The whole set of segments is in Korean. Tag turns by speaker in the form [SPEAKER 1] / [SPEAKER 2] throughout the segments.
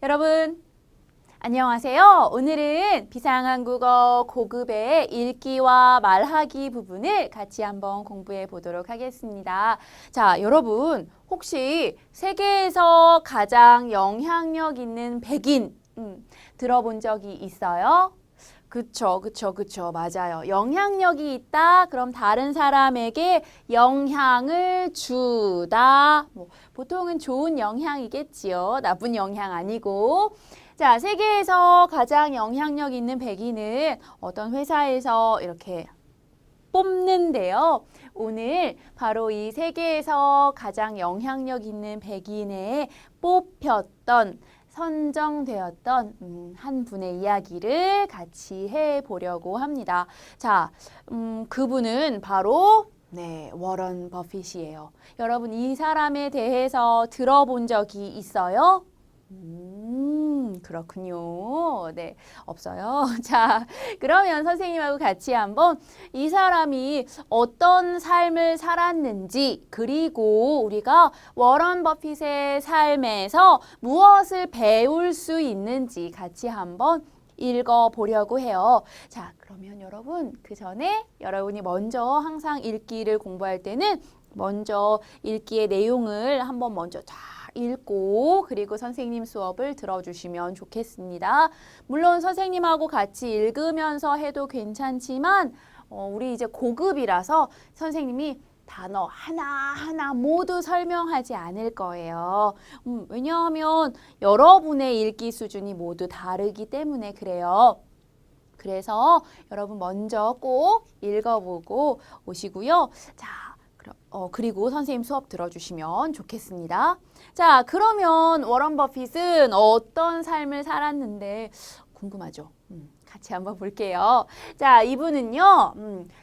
[SPEAKER 1] 여러분, 안녕하세요. 오늘은 비상한국어 고급의 읽기와 말하기 부분을 같이 한번 공부해 보도록 하겠습니다. 자, 여러분, 혹시 세계에서 가장 영향력 있는 백인 들어본 적이 있어요? 그쵸. 맞아요. 영향력이 있다. 그럼 다른 사람에게 영향을 주다. 보통은 좋은 영향이겠지요. 나쁜 영향 아니고. 자, 세계에서 가장 영향력 있는 백인은 어떤 회사에서 이렇게 뽑는데요. 오늘 바로 이 세계에서 가장 영향력 있는 백인에 뽑혔던 선정되었던 한 분의 이야기를 같이 해보려고 합니다. 자, 그분은 바로 워런 버핏이에요. 여러분 이 사람에 대해서 들어본 적이 있어요? 그렇군요. 네, 없어요. 자, 그러면 선생님하고 같이 한번 이 사람이 어떤 삶을 살았는지, 그리고 우리가 워런 버핏의 삶에서 무엇을 배울 수 있는지 같이 한번 읽어보려고 해요. 자, 그러면 여러분, 그 전에 여러분이 먼저 항상 읽기를 공부할 때는 먼저 읽기의 내용을 한번 먼저 다 읽고 그리고 선생님 수업을 들어주시면 좋겠습니다. 물론 선생님하고 같이 읽으면서 해도 괜찮지만 우리 이제 고급이라서 선생님이 단어 하나하나 모두 설명하지 않을 거예요. 왜냐하면 여러분의 읽기 수준이 모두 다르기 때문에 그래요. 그래서 여러분 먼저 꼭 읽어보고 오시고요. 자, 그리고 선생님 수업 들어주시면 좋겠습니다. 자, 그러면 워런 버핏은 어떤 삶을 살았는데 궁금하죠? 같이 한번 볼게요. 자, 이분은요,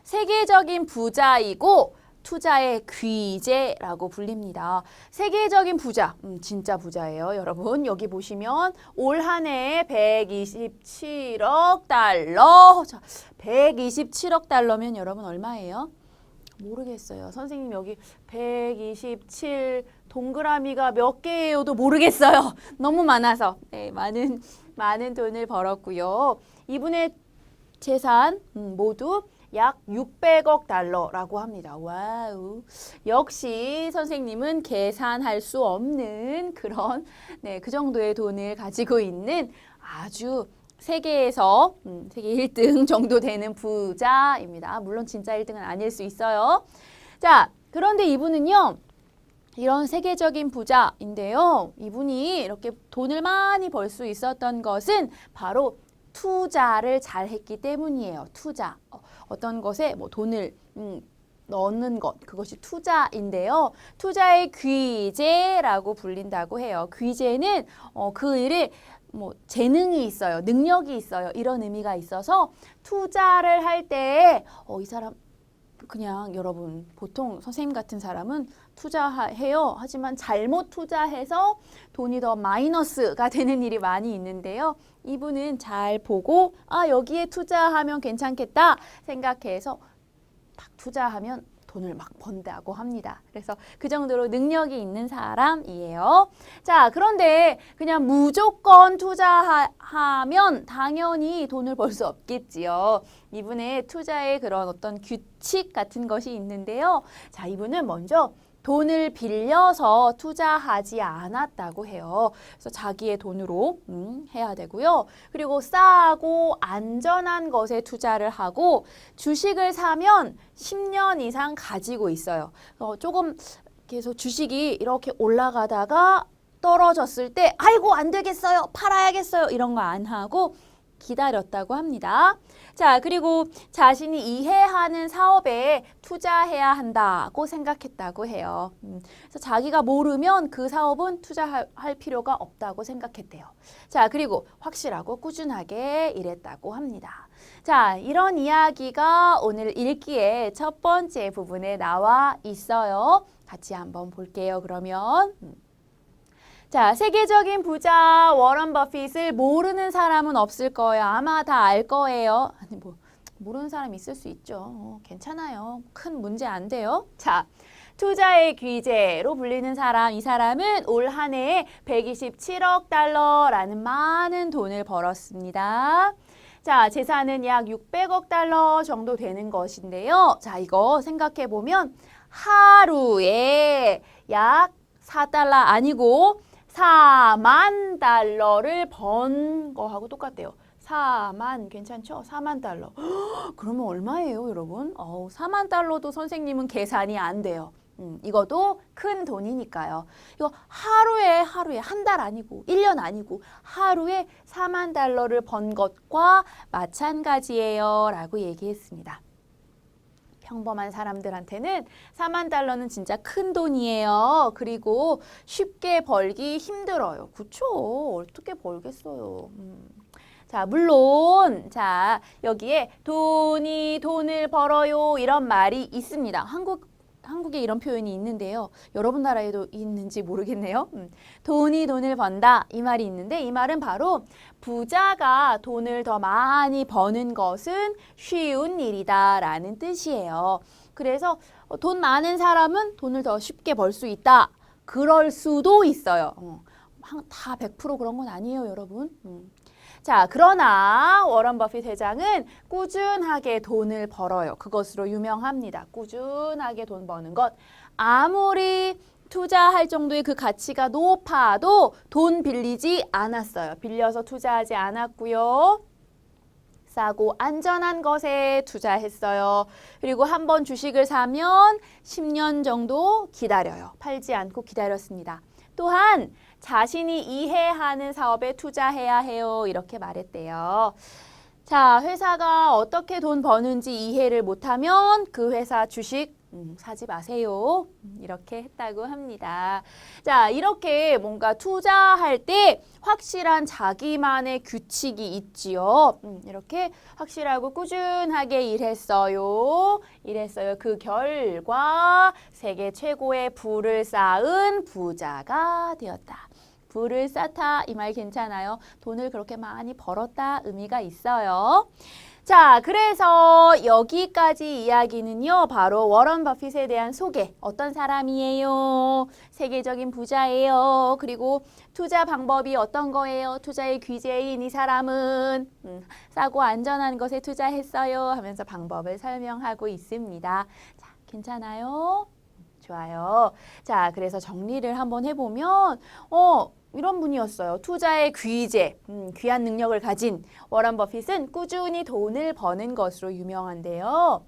[SPEAKER 1] 세계적인 부자이고 투자의 귀재라고 불립니다. 세계적인 부자, 진짜 부자예요, 여러분. 여기 보시면 올 한 해 127억 달러. 자, 127억 달러면 여러분 얼마예요? 모르겠어요. 선생님 여기 127 동그라미가 몇 개예요도 모르겠어요. 너무 많아서. 네, 많은 돈을 벌었고요. 이분의 재산 모두 약 600억 달러라고 합니다. 와우. 역시 선생님은 계산할 수 없는 그런 그 정도의 돈을 가지고 있는 아주 세계에서 세계 1등 정도 되는 부자입니다. 물론 진짜 1등은 아닐 수 있어요. 자, 그런데 이분은요. 이런 세계적인 부자인데요. 이분이 이렇게 돈을 많이 벌 수 있었던 것은 바로 투자를 잘 했기 때문이에요. 투자. 어떤 것에 돈을 넣는 것, 그것이 투자인데요. 투자의 귀재라고 불린다고 해요. 귀재는 그 일에 재능이 있어요. 능력이 있어요. 이런 의미가 있어서 투자를 할 때 이 사람 그냥 여러분 보통 선생님 같은 사람은 투자해요. 하지만 잘못 투자해서 돈이 더 마이너스가 되는 일이 많이 있는데요. 이분은 잘 보고 여기에 투자하면 괜찮겠다 생각해서 딱 투자하면 돈을 막 번다고 합니다. 그래서 그 정도로 능력이 있는 사람이에요. 자, 그런데 그냥 무조건 투자하면 당연히 돈을 벌 수 없겠지요. 이분의 투자의 그런 어떤 규칙 같은 것이 있는데요. 자, 이분은 먼저 돈을 빌려서 투자하지 않았다고 해요. 그래서 자기의 돈으로 해야 되고요. 그리고 싸고 안전한 것에 투자를 하고 주식을 사면 10년 이상 가지고 있어요. 조금 계속 주식이 이렇게 올라가다가 떨어졌을 때 아이고 안 되겠어요. 팔아야겠어요. 이런 거 안 하고 기다렸다고 합니다. 자, 그리고 자신이 이해하는 사업에 투자해야 한다고 생각했다고 해요. 그래서 자기가 모르면 그 사업은 투자할 필요가 없다고 생각했대요. 자, 그리고 확실하고 꾸준하게 일했다고 합니다. 자, 이런 이야기가 오늘 읽기의 첫 번째 부분에 나와 있어요. 같이 한번 볼게요, 그러면. 자, 세계적인 부자 워런 버핏을 모르는 사람은 없을 거예요. 아마 다 알 거예요. 아니 모르는 사람 있을 수 있죠. 괜찮아요. 큰 문제 안 돼요. 자, 투자의 귀재로 불리는 사람, 이 사람은 올 한 해에 127억 달러라는 많은 돈을 벌었습니다. 자, 재산은 약 600억 달러 정도 되는 것인데요. 자, 이거 생각해 보면 하루에 약 4달러 아니고 4만 달러를 번 거하고 똑같대요. 4만 괜찮죠? 4만 달러. 그러면 얼마예요, 여러분? 4만 달러도 선생님은 계산이 안 돼요. 이것도 큰 돈이니까요. 이거 하루에 한 달 아니고 1년 아니고 하루에 4만 달러를 번 것과 마찬가지예요 라고 얘기했습니다. 평범한 사람들한테는 4만 달러는 진짜 큰 돈이에요. 그리고 쉽게 벌기 힘들어요. 그쵸? 어떻게 벌겠어요. 자, 물론 자 여기에 돈이 돈을 벌어요 이런 말이 있습니다. 한국에 이런 표현이 있는데요. 여러분 나라에도 있는지 모르겠네요. 돈이 돈을 번다 이 말이 있는데 이 말은 바로 부자가 돈을 더 많이 버는 것은 쉬운 일이다 라는 뜻이에요. 그래서 돈 많은 사람은 돈을 더 쉽게 벌 수 있다. 그럴 수도 있어요. 다 100% 그런 건 아니에요, 여러분. 자, 그러나 워런 버핏 회장은 꾸준하게 돈을 벌어요. 그것으로 유명합니다. 꾸준하게 돈 버는 것. 아무리 투자할 정도의 그 가치가 높아도 돈 빌리지 않았어요. 빌려서 투자하지 않았고요. 싸고 안전한 것에 투자했어요. 그리고 한번 주식을 사면 10년 정도 기다려요. 팔지 않고 기다렸습니다. 또한 자신이 이해하는 사업에 투자해야 해요. 이렇게 말했대요. 자, 회사가 어떻게 돈 버는지 이해를 못하면 그 회사 주식 사지 마세요. 이렇게 했다고 합니다. 자, 이렇게 뭔가 투자할 때 확실한 자기만의 규칙이 있지요. 이렇게 확실하고 꾸준하게 일했어요. 그 결과 세계 최고의 부를 쌓은 부자가 되었다. 부를 쌓다 이 말 괜찮아요. 돈을 그렇게 많이 벌었다 의미가 있어요. 자, 그래서 여기까지 이야기는요. 바로 워런 버핏에 대한 소개. 어떤 사람이에요? 세계적인 부자예요. 그리고 투자 방법이 어떤 거예요? 투자의 귀재인 이 사람은 싸고 안전한 것에 투자했어요 하면서 방법을 설명하고 있습니다. 자, 괜찮아요? 좋아요. 자, 그래서 정리를 한번 해보면 이런 분이었어요. 투자의 귀재, 귀한 능력을 가진 워런 버핏은 꾸준히 돈을 버는 것으로 유명한데요.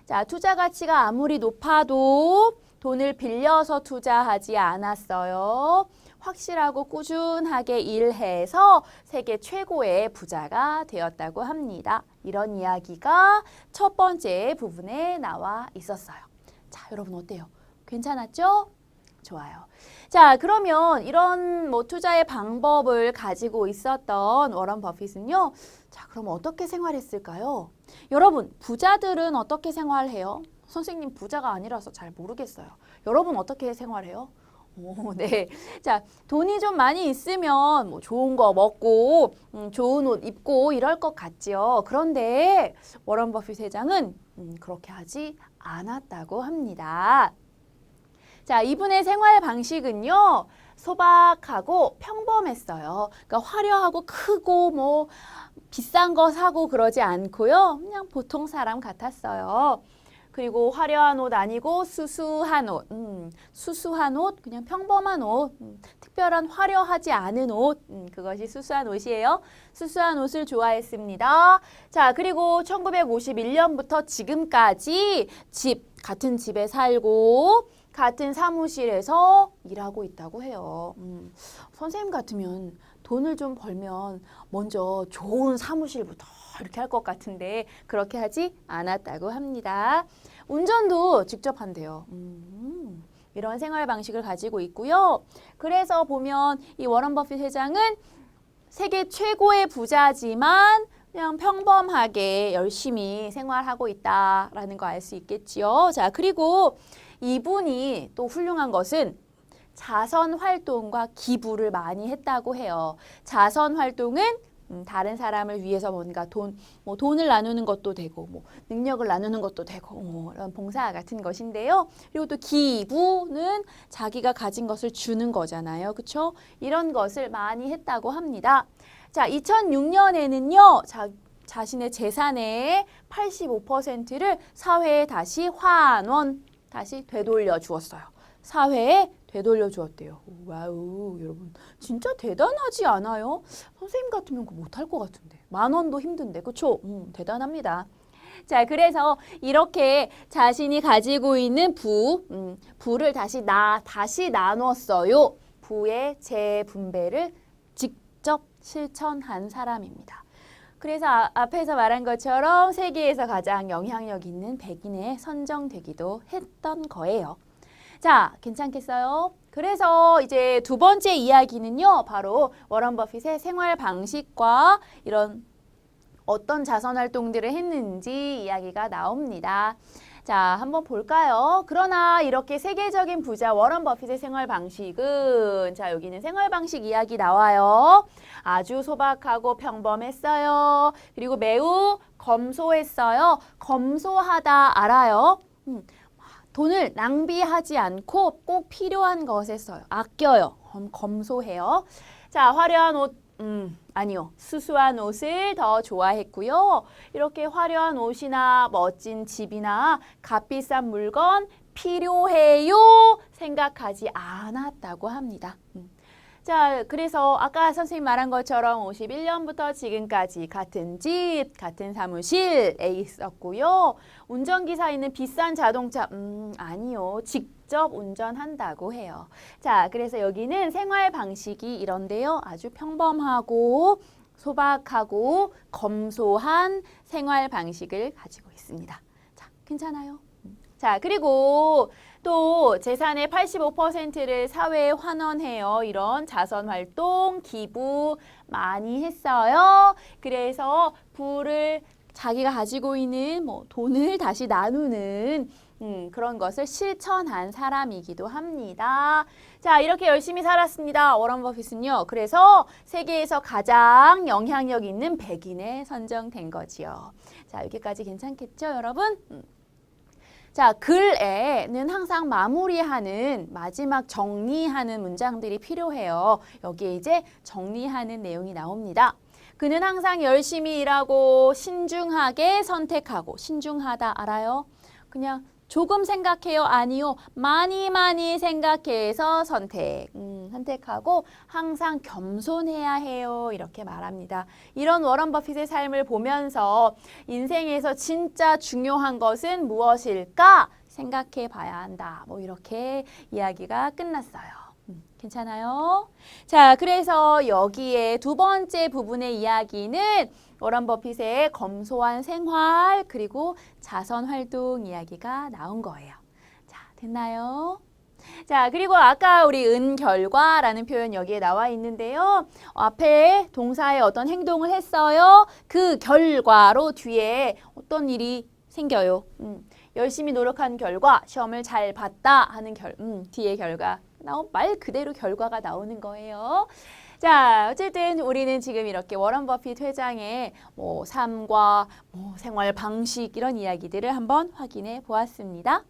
[SPEAKER 1] 자, 투자 가치가 아무리 높아도 돈을 빌려서 투자하지 않았어요. 확실하고 꾸준하게 일해서 세계 최고의 부자가 되었다고 합니다. 이런 이야기가 첫 번째 부분에 나와 있었어요. 자, 여러분 어때요? 괜찮았죠? 좋아요. 자, 그러면 이런 투자의 방법을 가지고 있었던 워런 버핏은요. 자, 그럼 어떻게 생활했을까요? 여러분, 부자들은 어떻게 생활해요? 선생님 부자가 아니라서 잘 모르겠어요. 여러분 어떻게 생활해요? 네. 자, 돈이 좀 많이 있으면 좋은 거 먹고 좋은 옷 입고 이럴 것 같지요. 그런데 워런 버핏 회장은 그렇게 하지 않았다고 합니다. 자, 이분의 생활 방식은요. 소박하고 평범했어요. 그러니까 화려하고 크고 비싼 거 사고 그러지 않고요. 그냥 보통 사람 같았어요. 그리고 화려한 옷 아니고 수수한 옷. 수수한 옷, 그냥 평범한 옷. 특별한 화려하지 않은 옷. 그것이 수수한 옷이에요. 수수한 옷을 좋아했습니다. 자, 그리고 1951년부터 지금까지 같은 집에 살고 같은 사무실에서 일하고 있다고 해요. 선생님 같으면 돈을 좀 벌면 먼저 좋은 사무실부터 이렇게 할 것 같은데 그렇게 하지 않았다고 합니다. 운전도 직접 한대요. 이런 생활 방식을 가지고 있고요. 그래서 보면 이 워런 버핏 회장은 세계 최고의 부자지만 그냥 평범하게 열심히 생활하고 있다라는 거 알 수 있겠지요. 자, 그리고 이분이 또 훌륭한 것은 자선 활동과 기부를 많이 했다고 해요. 자선 활동은 다른 사람을 위해서 뭔가 돈을 나누는 것도 되고, 능력을 나누는 것도 되고, 이런 봉사 같은 것인데요. 그리고 또 기부는 자기가 가진 것을 주는 거잖아요. 그렇죠? 이런 것을 많이 했다고 합니다. 자, 2006년에는요. 자신의 재산의 85%를 사회에 다시 다시 되돌려 주었어요. 사회에 되돌려 주었대요. 와우, 여러분 진짜 대단하지 않아요? 선생님 같으면 그거 못할 것 같은데. 10,000원도 힘든데, 그렇죠? 대단합니다. 자, 그래서 이렇게 자신이 가지고 있는 부를 다시 나눴어요. 부의 재분배를 직접 실천한 사람입니다. 그래서 앞에서 말한 것처럼 세계에서 가장 영향력 있는 100인에 선정되기도 했던 거예요. 자, 괜찮겠어요? 그래서 이제 두 번째 이야기는요. 바로 워런 버핏의 생활 방식과 이런 어떤 자선 활동들을 했는지 이야기가 나옵니다. 자, 한번 볼까요? 그러나 이렇게 세계적인 부자 워런 버핏의 생활 방식은, 자, 여기는 생활 방식 이야기 나와요. 아주 소박하고 평범했어요. 그리고 매우 검소했어요. 검소하다 알아요? 돈을 낭비하지 않고 꼭 필요한 것에 써요. 아껴요. 검소해요. 자, 화려한 옷, 아니요. 수수한 옷을 더 좋아했고요. 이렇게 화려한 옷이나 멋진 집이나 값비싼 물건 필요해요 생각하지 않았다고 합니다. 자, 그래서 아까 선생님 말한 것처럼 51년부터 지금까지 같은 집, 같은 사무실에 있었고요. 운전기사 있는 비싼 자동차, 아니요. 직접 운전한다고 해요. 자, 그래서 여기는 생활 방식이 이런데요. 아주 평범하고 소박하고 검소한 생활 방식을 가지고 있습니다. 자, 괜찮아요? 자, 그리고 또 재산의 85%를 사회에 환원해요. 이런 자선활동, 기부 많이 했어요. 그래서 부를 자기가 가지고 있는 돈을 다시 나누는 그런 것을 실천한 사람이기도 합니다. 자, 이렇게 열심히 살았습니다. 워런 버핏은요. 그래서 세계에서 가장 영향력 있는 100인에 선정된 거지요. 자, 여기까지 괜찮겠죠, 여러분? 자, 글에는 항상 마무리하는, 마지막 정리하는 문장들이 필요해요. 여기에 이제 정리하는 내용이 나옵니다. 그는 항상 열심히 일하고 신중하게 선택하고, 신중하다 알아요? 그냥 조금 생각해요? 아니요. 많이 생각해서 선택하고 항상 겸손해야 해요. 이렇게 말합니다. 이런 워런 버핏의 삶을 보면서 인생에서 진짜 중요한 것은 무엇일까 생각해 봐야 한다. 이렇게 이야기가 끝났어요. 괜찮아요? 자, 그래서 여기에 두 번째 부분의 이야기는 워런 버핏의 검소한 생활 그리고 자선 활동 이야기가 나온 거예요. 자, 됐나요? 자, 그리고 아까 우리 은결과라는 표현 여기에 나와 있는데요. 앞에 동사의 어떤 행동을 했어요. 그 결과로 뒤에 어떤 일이 생겨요. 열심히 노력한 결과, 시험을 잘 봤다 하는 뒤에 결과. 말 그대로 결과가 나오는 거예요. 자, 어쨌든 우리는 지금 이렇게 워런 버핏 회장의 삶과 생활 방식 이런 이야기들을 한번 확인해 보았습니다.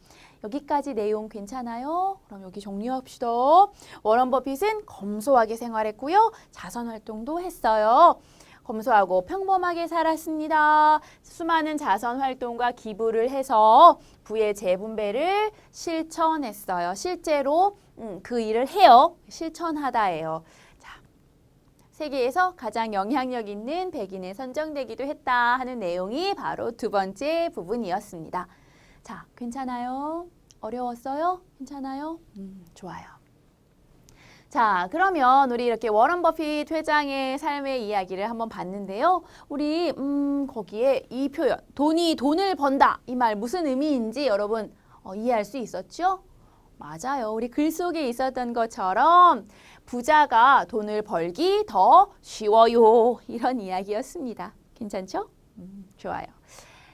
[SPEAKER 1] 여기까지 내용 괜찮아요? 그럼 여기 정리합시다. 워런 버핏은 검소하게 생활했고요. 자선 활동도 했어요. 검소하고 평범하게 살았습니다. 수많은 자선 활동과 기부를 해서 부의 재분배를 실천했어요. 실제로 그 일을 해요. 실천하다예요. 자, 세계에서 가장 영향력 있는 100인에 선정되기도 했다 하는 내용이 바로 두 번째 부분이었습니다. 자, 괜찮아요? 어려웠어요? 괜찮아요? 좋아요. 자, 그러면 우리 이렇게 워런 버핏 회장의 삶의 이야기를 한번 봤는데요. 우리 거기에 이 표현, 돈을 번다 이 말 무슨 의미인지 여러분 이해할 수 있었죠? 맞아요. 우리 글 속에 있었던 것처럼 부자가 돈을 벌기 더 쉬워요. 이런 이야기였습니다. 괜찮죠? 좋아요.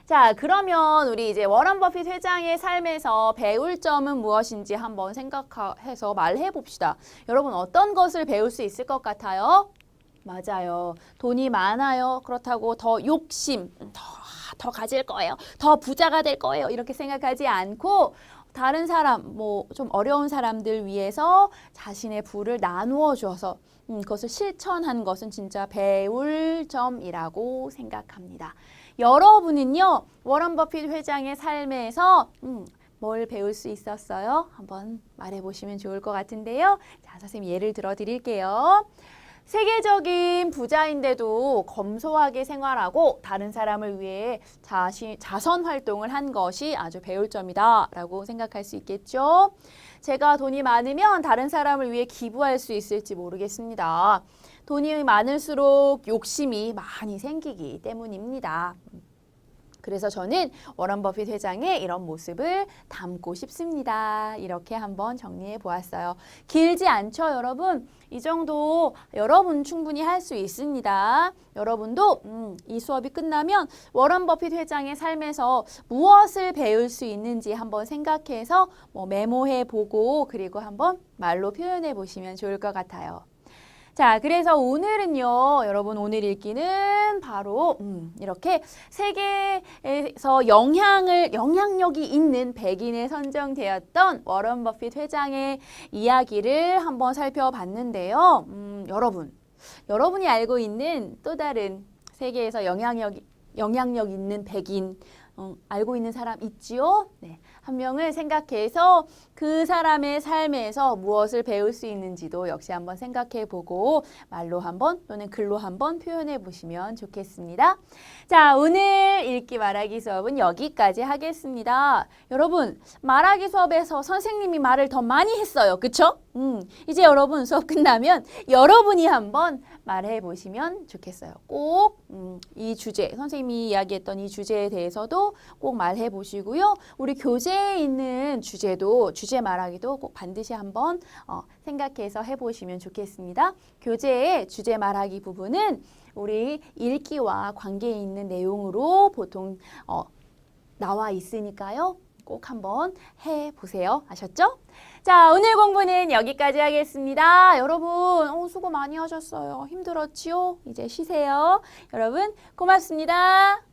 [SPEAKER 1] 자, 그러면 우리 이제 워런 버핏 회장의 삶에서 배울 점은 무엇인지 한번 생각해서 말해 봅시다. 여러분 어떤 것을 배울 수 있을 것 같아요? 맞아요. 돈이 많아요. 그렇다고 더 욕심, 더 가질 거예요. 더 부자가 될 거예요. 이렇게 생각하지 않고 다른 사람, 뭐 좀 어려운 사람들 위해서 자신의 부를 나누어 주어서 그것을 실천한 것은 진짜 배울 점이라고 생각합니다. 여러분은요, 워런 버핏 회장의 삶에서 뭘 배울 수 있었어요? 한번 말해보시면 좋을 것 같은데요. 자, 선생님 예를 들어 드릴게요. 세계적인 부자인데도 검소하게 생활하고 다른 사람을 위해 자선 활동을 한 것이 아주 배울 점이다라고 생각할 수 있겠죠. 제가 돈이 많으면 다른 사람을 위해 기부할 수 있을지 모르겠습니다. 돈이 많을수록 욕심이 많이 생기기 때문입니다. 그래서 저는 워런 버핏 회장의 이런 모습을 담고 싶습니다. 이렇게 한번 정리해 보았어요. 길지 않죠, 여러분? 이 정도 여러분 충분히 할 수 있습니다. 여러분도 이 수업이 끝나면 워런 버핏 회장의 삶에서 무엇을 배울 수 있는지 한번 생각해서 메모해 보고 그리고 한번 말로 표현해 보시면 좋을 것 같아요. 자, 그래서 오늘은요, 여러분 오늘 읽기는 바로 이렇게 세계에서 영향력이 있는 100인에 선정되었던 워런 버핏 회장의 이야기를 한번 살펴봤는데요. 여러분이 알고 있는 또 다른 세계에서 영향력 있는 100인 알고 있는 사람 있지요? 네. 한 명을 생각해서 그 사람의 삶에서 무엇을 배울 수 있는지도 역시 한번 생각해 보고 말로 한번 또는 글로 한번 표현해 보시면 좋겠습니다. 자, 오늘 읽기 말하기 수업은 여기까지 하겠습니다. 여러분, 말하기 수업에서 선생님이 말을 더 많이 했어요. 그쵸? 이제 여러분 수업 끝나면 여러분이 한번 말해 보시면 좋겠어요. 꼭 이 주제, 선생님이 이야기했던 이 주제에 대해서도 꼭 말해 보시고요. 우리 교재에 있는 주제도, 주제 말하기도 꼭 반드시 한번 생각해서 해보시면 좋겠습니다. 교재의 주제 말하기 부분은 우리 읽기와 관계 있는 내용으로 보통 나와 있으니까요. 꼭 한번 해보세요. 아셨죠? 자, 오늘 공부는 여기까지 하겠습니다. 여러분, 수고 많이 하셨어요. 힘들었지요? 이제 쉬세요. 여러분, 고맙습니다.